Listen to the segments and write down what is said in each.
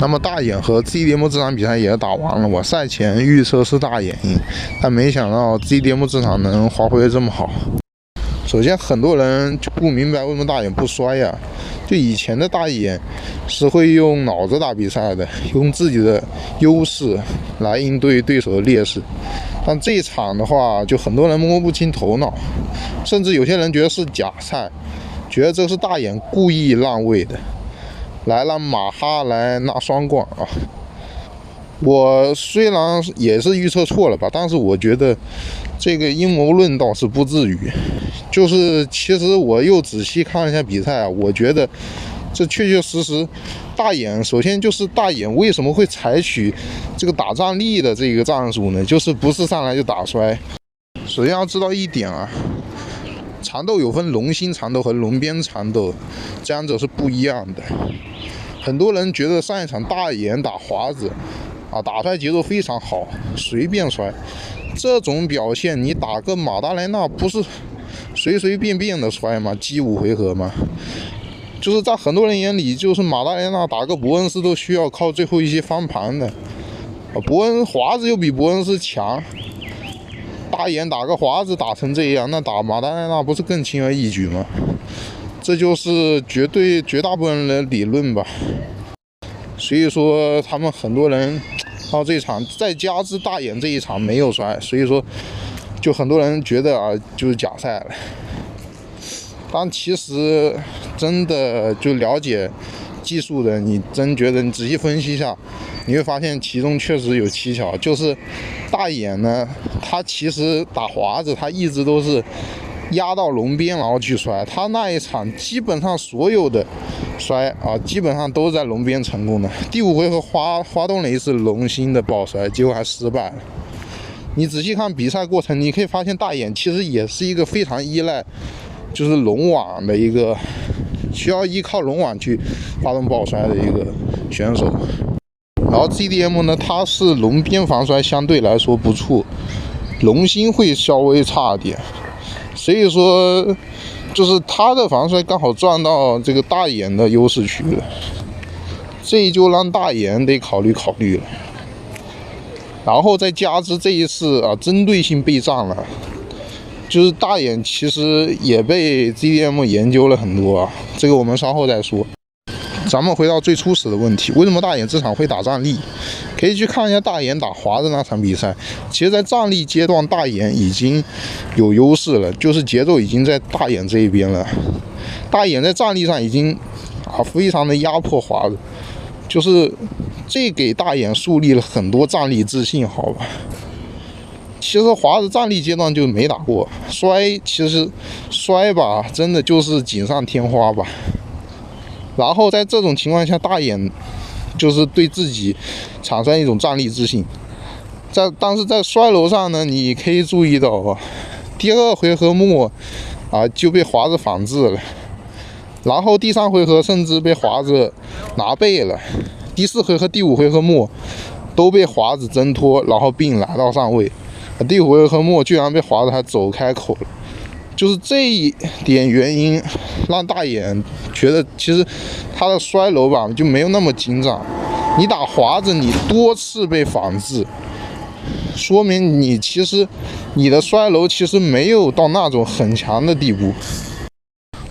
那么大眼和 GDM 这场比赛也打完了，我赛前预测是大眼赢，但没想到 GDM 这场能发挥的这么好。首先，很多人就不明白为什么大眼不摔呀？就以前的大眼是会用脑子打比赛的，用自己的优势来应对对手的劣势。但这一场的话，就很多人摸不清头脑，甚至有些人觉得是假赛，觉得这是大眼故意让位的，来让马哈来拿双冠啊。我虽然也是预测错了吧，但是我觉得这个阴谋论倒是不至于。就是其实我又仔细看了一下比赛啊，我觉得这确确实实大眼，首先就是大眼为什么会采取这个打站立的这个战术呢？就是不是上来就打摔。首先要知道一点啊，缠斗有分龙心缠斗和龙边缠斗，这两者是不一样的。很多人觉得上一场大眼打华子啊，打摔节奏非常好，随便摔，这种表现你打个马达莱纳不是随随便便的摔吗？G5回合吗？就是在很多人眼里，就是马达莱纳打个伯恩斯都需要靠最后一些翻盘的，华子又比伯恩斯强，大眼打个华子打成这样，那打马达莱纳不是更轻而易举吗？这就是绝大部分人的理论吧。所以说他们很多人到这场，再加之大眼这一场没有摔，所以说就很多人觉得啊，就是假赛了。但其实真的就了解技术的，你真觉得你仔细分析一下，你会发现其中确实有蹊跷。就是大眼呢，他其实打华子，他一直都是压到龙边然后去摔，他那一场基本上所有的摔啊，基本上都在龙边成功的。第5回合发动了一次龙心的爆摔，结果还失败了。你仔细看比赛过程，你可以发现大眼其实也是一个非常依赖就是龙网的一个，需要依靠龙网去发动爆摔的一个选手。然后 GDM 呢，它是龙边防摔相对来说不错，龙心会稍微差点，所以说就是他的防摔刚好撞到这个大眼的优势区了，这就让大眼得考虑考虑了。然后再加之这一次啊，针对性备战了，就是大眼其实也被 GDM 研究了很多啊，这个我们稍后再说。咱们回到最初始的问题，为什么大眼这场会打站立？可以去看一下大眼打华子那场比赛，其实在站立阶段大眼已经有优势了，就是节奏已经在大眼这一边了。大眼在站立上已经非常的压迫华子，就是这给大眼树立了很多站立自信，好吧。其实华子站立阶段就没打过摔，其实摔吧真的就是锦上添花吧。然后在这种情况下，大眼就是对自己产生一种站立自信。但是在摔楼上呢，你可以注意到第2回合末就被华子反制了，然后第3回合甚至被华子拿背了，第4回合第5回合末都被华子挣脱，然后并拿到上位。第5回合末居然被华子还走开口了，就是这一点原因让大眼觉得其实他的摔楼吧就没有那么精湛。你打华子你多次被反制，说明你其实你的摔楼其实没有到那种很强的地步。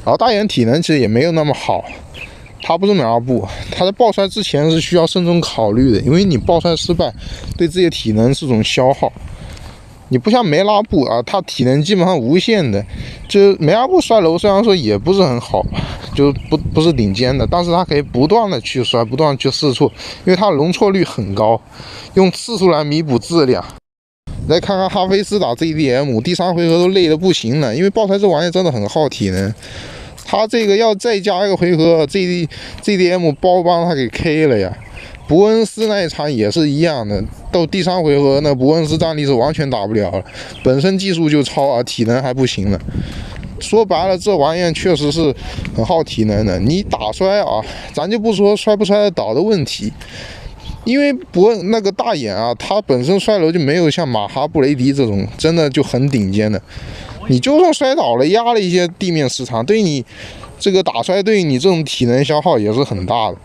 然后大眼体能其实也没有那么好，他不是梅拉布，他在爆摔之前是需要慎重考虑的，因为你爆摔失败对自己的体能是种消耗。你不像梅拉布他体能基本上无限的，就是梅拉布摔楼虽然说也不是很好，就不是顶尖的，但是他可以不断的去摔，不断的去试错，因为他的容错率很高，用次数来弥补质量。再看看哈菲斯打 GDM， 第3回合都累得不行了，因为爆摔这玩意真的很耗体能。他这个要再加一个回合 ，GDM 包帮他给 K 了呀。伯恩斯那一场也是一样的，到第3回合呢，伯恩斯站立是完全打不了了，本身技术就超体能还不行了。说白了，这玩意确实是很耗体能的。你打摔咱就不说摔不摔得倒的问题，因为那个大眼他本身摔楼就没有像马哈布雷迪这种真的就很顶尖的。你就算摔倒了，压了一些地面时长，对你这个打摔对你这种体能消耗也是很大的。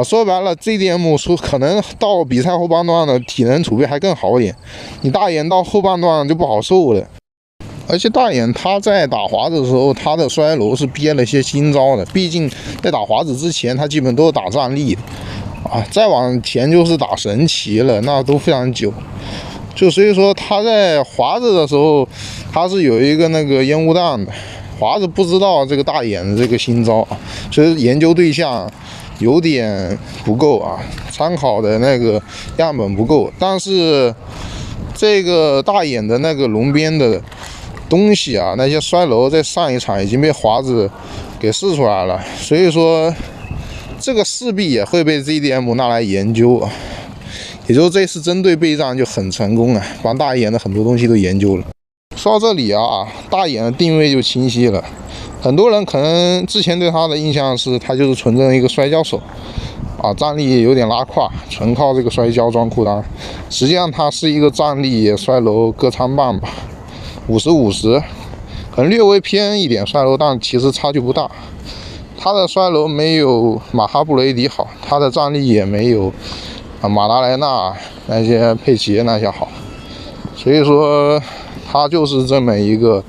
说白了 ，GDM 说可能到比赛后半段的体能储备还更好一点，你大眼到后半段就不好受了。而且大眼他在打华子的时候，他的摔楼是憋了些新招的，毕竟在打华子之前，他基本都是打站立的再往前就是打神奇了，那都非常久。所以说他在华子的时候，他是有一个那个烟雾弹的，华子不知道这个大眼的这个新招所以研究对象有点不够参考的那个样本不够。但是这个大眼的那个龙边的东西那些摔楼在上一场已经被华子给试出来了，所以说这个势必也会被 GDM 拿来研究也就是这次针对备战就很成功把大眼的很多东西都研究了。说到这里大眼的定位就清晰了。很多人可能之前对他的印象是他就是纯正一个摔跤手站立有点拉胯，纯靠这个摔跤装裤裆。实际上他是一个站立摔楼各参半吧，50-50，可能略微偏一点摔楼，但其实差距不大。他的摔楼没有马哈布雷迪好，他的站立也没有马达莱纳那些佩奇那些好，所以说他就是这么一个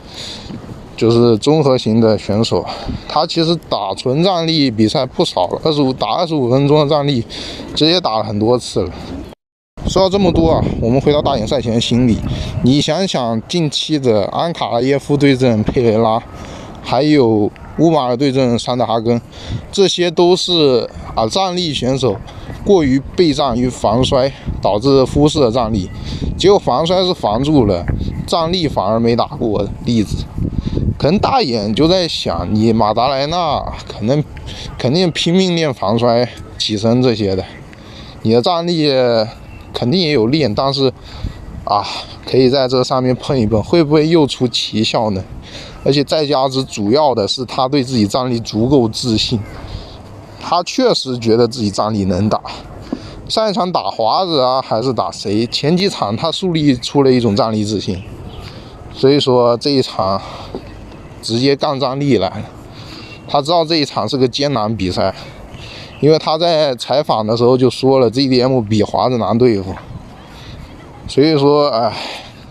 就是综合型的选手。他其实打纯站立比赛不少了打25分钟的站立直接打了很多次了。说到这么多我们回到大眼赛前的心理，你想想近期的安卡拉耶夫对阵佩雷拉，还有乌马尔对阵山德哈根，这些都是站立选手过于备战于防摔，导致忽视了站立，结果防摔是防住了，站立反而没打过的例子。可能大眼就在想，你马达莱纳肯定拼命练防摔、起身这些的，你的站立肯定也有练，但是可以在这上面碰一碰，会不会又出奇效呢？而且再加之主要的是他对自己站立足够自信，他确实觉得自己站立能打。上一场打华子还是打谁，前几场他树立出了一种站立自信，所以说这一场直接干站立来了。他知道这一场是个艰难比赛，因为他在采访的时候就说了 GDM 比华子难对付，所以说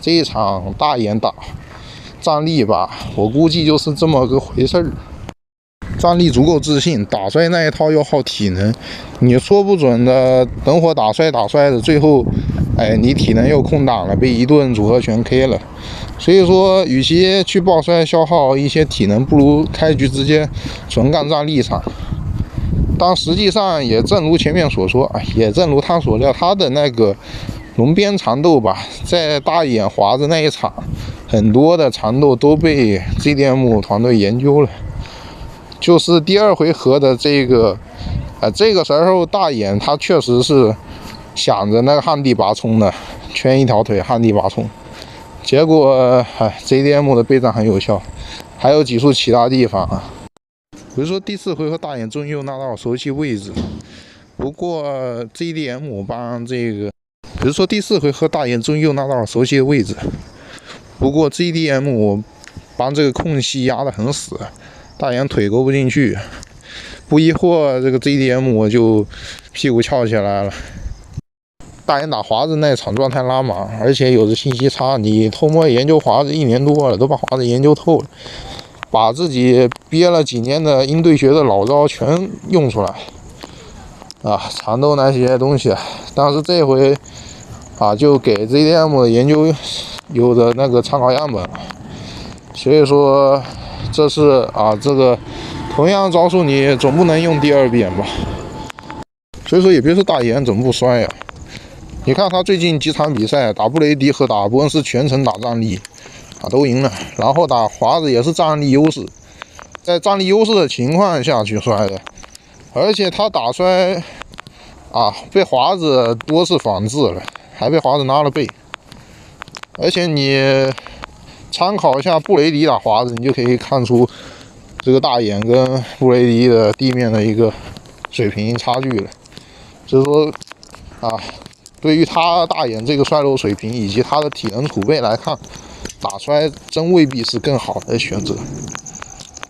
这一场大眼打站立吧，我估计就是这么个回事儿。站立足够自信，打摔那一套又耗体能，你说不准的，等会打摔的，最后你体能又空档了，被一顿组合拳 K 了。所以说与其去抱摔消耗一些体能，不如开局直接纯干站立场。但实际上也正如前面所说也正如他所料，他的那个龙边缠斗吧，在大眼华子那一场很多的缠斗都被 GDM 团队研究了。就是第二回合的这个时候大眼他确实是想着那个旱地拔葱的，圈一条腿旱地拔葱，结果GDM 的备战很有效，还有几处其他地方比如说第4回合大眼终于又拿到了熟悉位置，不过 GDM 帮这个比如说第4回合大眼终于又拿到了熟悉的位置，不过 GDM 帮这个空隙压得很死，大眼腿勾不进去，不一会儿这个 GDM 就屁股翘起来了。大眼打华子那场状态拉满，而且有着信息差，你偷摸研究华子1年多了，都把华子研究透了，把自己憋了几年的鹰队学的老招全用出来缠斗那些东西。但是这回就给 GDM 的研究有的那个参考样本，所以说这是这个同样招数你总不能用第2遍吧。所以说也别说大眼怎么不摔你看他最近几场比赛打布雷迪和打伯恩斯全程打站立都赢了，然后打华子也是站立优势，在站立优势的情况下去摔的，而且他打摔被华子多次反制了，还被华子拉了背。而且你参考一下布雷迪打华子，你就可以看出这个大眼跟布雷迪的地面的一个水平差距了。就是说对于他大眼这个摔楼水平以及他的体能储备来看，打摔真未必是更好的选择。